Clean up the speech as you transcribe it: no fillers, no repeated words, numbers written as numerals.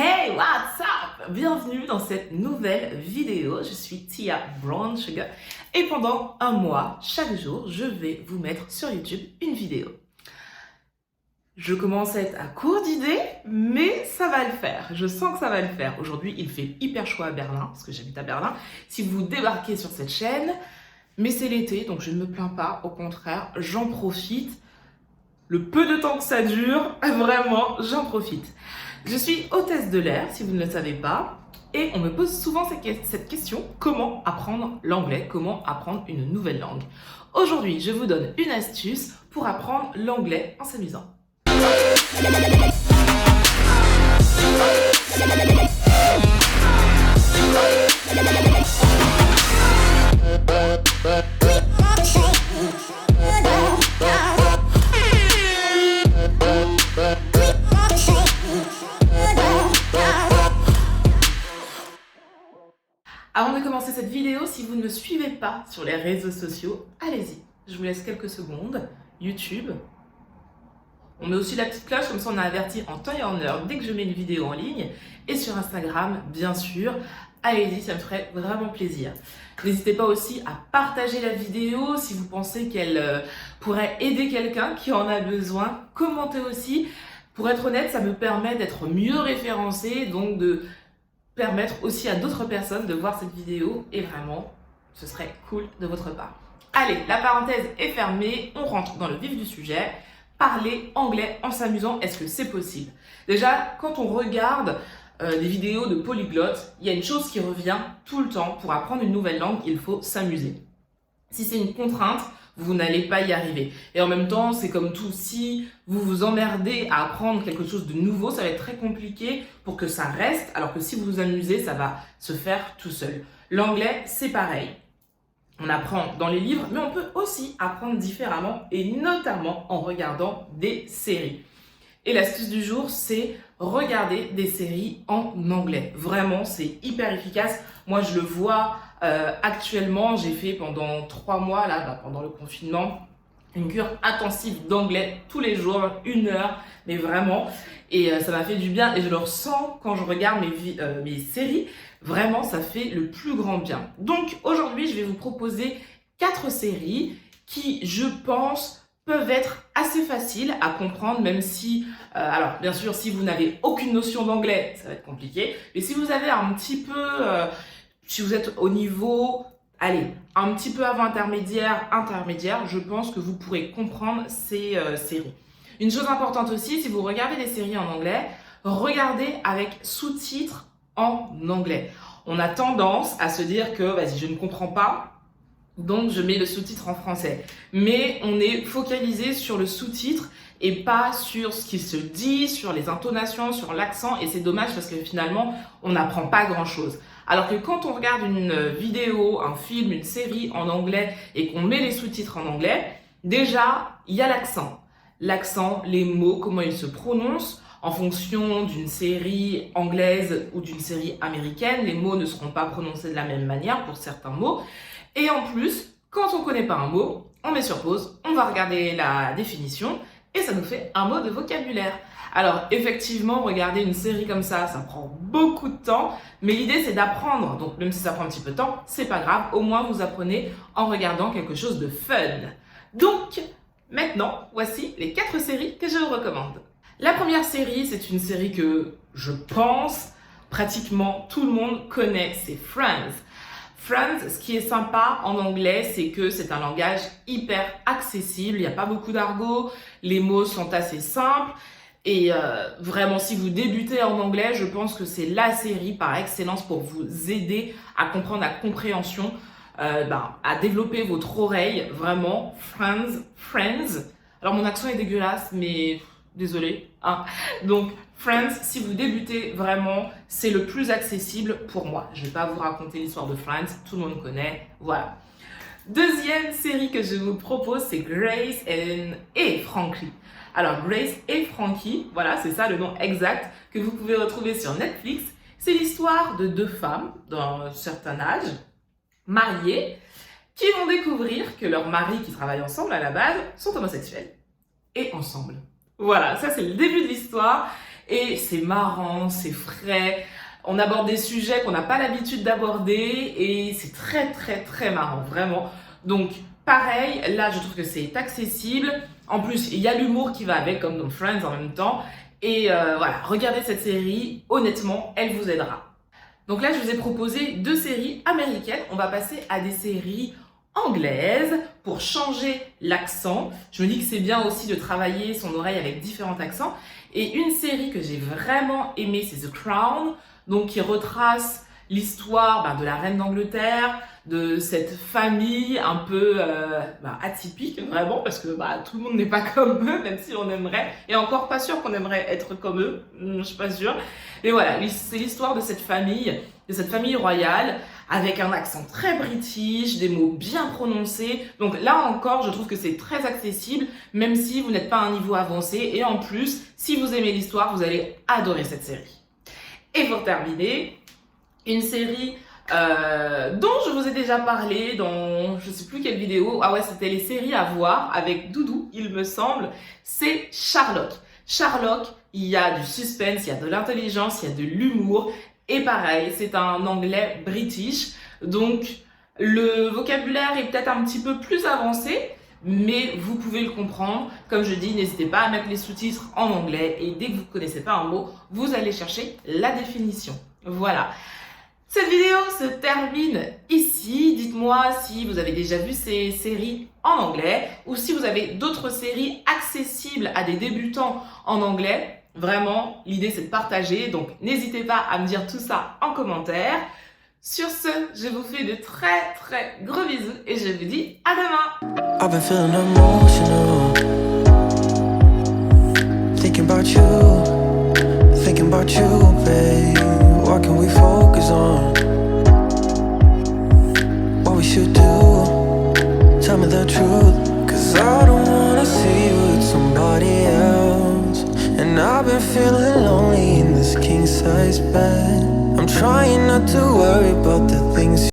Hey, what's up? Bienvenue dans cette nouvelle vidéo. Je suis Tia Brown Sugar et pendant un mois, chaque jour, je vais vous mettre sur YouTube une vidéo. Je commence à être à court d'idées, mais ça va le faire. Je sens que ça va le faire. Aujourd'hui, il fait hyper chaud à Berlin, parce que j'habite à Berlin. Si vous débarquez sur cette chaîne, mais c'est l'été, donc je ne me plains pas. Au contraire, j'en profite. Le peu de temps que ça dure, vraiment, j'en profite. Je suis hôtesse de l'air, si vous ne le savez pas, et on me pose souvent cette question, comment apprendre l'anglais, comment apprendre une nouvelle langue. Aujourd'hui, je vous donne une astuce pour apprendre l'anglais en s'amusant. Avant de commencer cette vidéo, si vous ne me suivez pas sur les réseaux sociaux, allez-y. Je vous laisse quelques secondes. YouTube. On met aussi la petite cloche, comme ça on est averti en temps et en heure dès que je mets une vidéo en ligne. Et sur Instagram, bien sûr. Allez-y, ça me ferait vraiment plaisir. N'hésitez pas aussi à partager la vidéo si vous pensez qu'elle pourrait aider quelqu'un qui en a besoin. Commentez aussi. Pour être honnête, ça me permet d'être mieux référencé, donc de permettre aussi à d'autres personnes de voir cette vidéo et vraiment, ce serait cool de votre part. Allez, la parenthèse est fermée, on rentre dans le vif du sujet. Parler anglais en s'amusant, est-ce que c'est possible? Déjà, quand on regarde des vidéos de polyglottes, il y a une chose qui revient tout le temps. Pour apprendre une nouvelle langue, il faut s'amuser. Si c'est une contrainte, vous n'allez pas y arriver. Et en même temps, c'est comme tout, si vous vous emmerdez à apprendre quelque chose de nouveau, ça va être très compliqué pour que ça reste, alors que si vous vous amusez, ça va se faire tout seul. L'anglais, c'est pareil. On apprend dans les livres, mais on peut aussi apprendre différemment, et notamment en regardant des séries. Et l'astuce du jour, c'est regarder des séries en anglais. Vraiment, c'est hyper efficace. Moi, je le vois actuellement. J'ai fait pendant 3 mois, là, pendant le confinement, une cure intensive d'anglais tous les jours, 1 heure, mais vraiment. Et ça m'a fait du bien et je le ressens quand je regarde mes séries. Vraiment, ça fait le plus grand bien. Donc, aujourd'hui, je vais vous proposer 4 séries qui, je pense, peuvent être assez faciles à comprendre, même si, alors bien sûr, si vous n'avez aucune notion d'anglais, ça va être compliqué, mais si vous avez un petit peu, si vous êtes au niveau, allez, un petit peu avant intermédiaire, je pense que vous pourrez comprendre ces séries. Une chose importante aussi, si vous regardez des séries en anglais, regardez avec sous-titres en anglais. On a tendance à se dire que, vas-y, je ne comprends pas, donc je mets le sous-titre en français. Mais on est focalisé sur le sous-titre et pas sur ce qui se dit, sur les intonations, sur l'accent. Et c'est dommage parce que finalement, on n'apprend pas grand-chose. Alors que quand on regarde une vidéo, un film, une série en anglais et qu'on met les sous-titres en anglais, déjà, il y a l'accent. L'accent, les mots, comment ils se prononcent. En fonction d'une série anglaise ou d'une série américaine, les mots ne seront pas prononcés de la même manière pour certains mots. Et en plus, quand on ne connaît pas un mot, on met sur pause, on va regarder la définition et ça nous fait un mot de vocabulaire. Alors effectivement, regarder une série comme ça prend beaucoup de temps, mais l'idée c'est d'apprendre. Donc même si ça prend un petit peu de temps, c'est pas grave, au moins vous apprenez en regardant quelque chose de fun. Donc maintenant, voici les 4 séries que je vous recommande. La première série, c'est une série que je pense pratiquement tout le monde connaît, c'est Friends. Friends, ce qui est sympa en anglais, c'est que c'est un langage hyper accessible, il n'y a pas beaucoup d'argot, les mots sont assez simples et vraiment si vous débutez en anglais, je pense que c'est la série par excellence pour vous aider à comprendre la compréhension, à développer votre oreille, vraiment. Friends. Alors mon accent est dégueulasse, mais désolé. Hein. Donc Friends, si vous débutez vraiment, c'est le plus accessible pour moi. Je ne vais pas vous raconter l'histoire de Friends, tout le monde connaît, voilà. Deuxième série que je vous propose, c'est Grace et Frankie. Alors Grace et Frankie, voilà, c'est ça le nom exact que vous pouvez retrouver sur Netflix. C'est l'histoire de 2 femmes d'un certain âge, mariées, qui vont découvrir que leurs maris qui travaillent ensemble à la base sont homosexuels. Et ensemble. Voilà, ça c'est le début de l'histoire. et c'est marrant, c'est frais. On aborde des sujets qu'on n'a pas l'habitude d'aborder et c'est très marrant, vraiment. Donc pareil, là je trouve que c'est accessible. En plus, il y a l'humour qui va avec, comme dans Friends en même temps. Et voilà, regardez cette série, honnêtement, elle vous aidera. Donc là, je vous ai proposé 2 séries américaines. On va passer à des séries anglaises pour changer l'accent. Je me dis que c'est bien aussi de travailler son oreille avec différents accents. Et une série que j'ai vraiment aimée, c'est The Crown, donc qui retrace l'histoire de la reine d'Angleterre, de cette famille un peu atypique, vraiment, parce que tout le monde n'est pas comme eux, même si on aimerait, et encore pas sûr qu'on aimerait être comme eux, je suis pas sûre. Mais voilà, c'est l'histoire de cette famille royale, avec un accent très british, des mots bien prononcés. Donc là encore, je trouve que c'est très accessible, même si vous n'êtes pas à un niveau avancé, et en plus, si vous aimez l'histoire, vous allez adorer cette série. Et pour terminer, une série dont je vous ai déjà parlé dans je sais plus quelle vidéo. Ah ouais, c'était les séries à voir avec Doudou, il me semble. C'est Sherlock. Sherlock, il y a du suspense, il y a de l'intelligence, il y a de l'humour. Et pareil, c'est un anglais british. Donc, le vocabulaire est peut-être un petit peu plus avancé, mais vous pouvez le comprendre. Comme je dis, n'hésitez pas à mettre les sous-titres en anglais. Et dès que vous ne connaissez pas un mot, vous allez chercher la définition. Voilà. Cette vidéo se termine ici. Dites-moi si vous avez déjà vu ces séries en anglais ou si vous avez d'autres séries accessibles à des débutants en anglais. Vraiment, l'idée c'est de partager, donc n'hésitez pas à me dire tout ça en commentaire. Sur ce, je vous fais de très gros bisous et je vous dis à demain. I've been feeling emotional, thinking about you, babe. What can we focus on? What we should do? Tell me the truth, 'cause I don't wanna see you with somebody else. And I've been feeling lonely in this king-size bed. I'm trying not to worry about the things